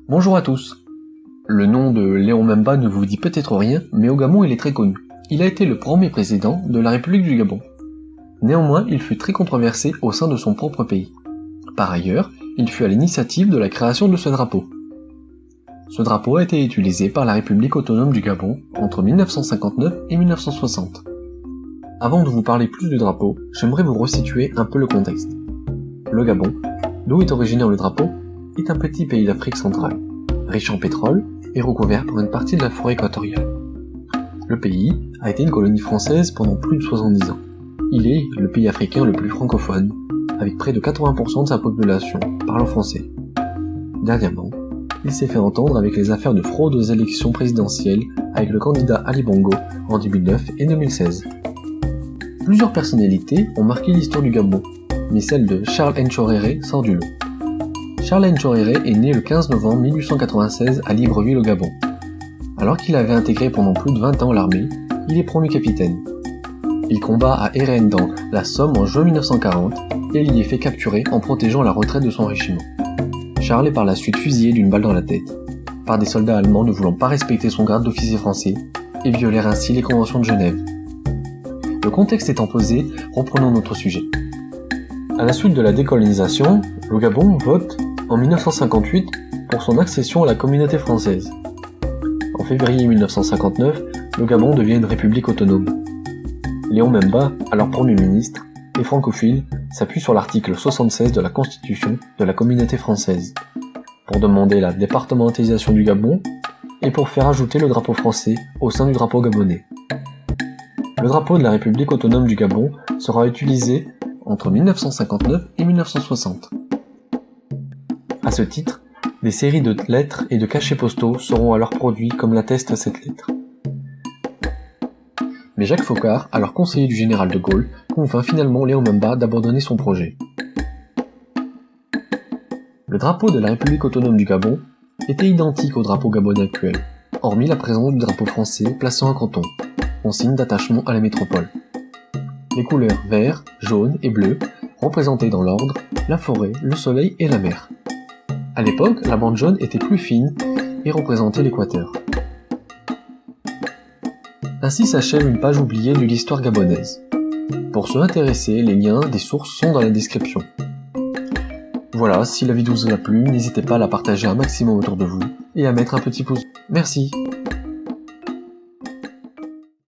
Bonjour à tous. Le nom de Léon Memba ne vous dit peut-être rien, mais au Gabon il est très connu. Il a été le premier président de la République du Gabon. Néanmoins, il fut très controversé au sein de son propre pays. Par ailleurs, il fut à l'initiative de la création de ce drapeau. Ce drapeau a été utilisé par la République autonome du Gabon entre 1959 et 1960. Avant de vous parler plus du drapeau, j'aimerais vous resituer un peu le contexte. Le Gabon, d'où est originaire le drapeau, est un petit pays d'Afrique centrale, riche en pétrole et recouvert par une partie de la forêt équatoriale. Le pays a été une colonie française pendant plus de 70 ans. Il est le pays africain le plus francophone, avec près de 80% de sa population parlant français. Dernièrement, il s'est fait entendre avec les affaires de fraude aux élections présidentielles avec le candidat Ali Bongo en 2009 et 2016. Plusieurs personnalités ont marqué l'histoire du Gabon, mais celle de Charles Ntchoréré sort du lot. Charles Ntchoréré est né le 15 novembre 1896 à Libreville au Gabon. Alors qu'il avait intégré pendant plus de 20 ans l'armée, il est promu capitaine. Il combat à Hérène dans la Somme en juin 1940 et il y est fait capturer en protégeant la retraite de son régiment. Charles est par la suite fusillé d'une balle dans la tête, par des soldats allemands ne voulant pas respecter son grade d'officier français et violèrent ainsi les conventions de Genève. Le contexte étant posé, reprenons notre sujet. À la suite de la décolonisation, le Gabon vote en 1958 pour son accession à la communauté française. En février 1959, le Gabon devient une république autonome. Léon Memba, alors Premier ministre, et francophile, s'appuie sur l'article 76 de la Constitution de la communauté française, pour demander la départementalisation du Gabon et pour faire ajouter le drapeau français au sein du drapeau gabonais. Le drapeau de la République autonome du Gabon sera utilisé entre 1959 et 1960. À ce titre, des séries de lettres et de cachets postaux seront alors produits comme l'atteste cette lettre. Mais Jacques Foccart, alors conseiller du général de Gaulle, convainc finalement Léon Memba d'abandonner son projet. Le drapeau de la République autonome du Gabon était identique au drapeau gabonais actuel, hormis la présence du drapeau français placé en canton, en signe d'attachement à la métropole. Les couleurs vert, jaune et bleu représentaient dans l'ordre la forêt, le soleil et la mer. À l'époque, la bande jaune était plus fine et représentait l'équateur. Ainsi s'achève une page oubliée de l'histoire gabonaise. Pour se intéresser, les liens des sources sont dans la description. Voilà, si la vidéo vous a plu, n'hésitez pas à la partager un maximum autour de vous et à mettre un petit pouce. Merci.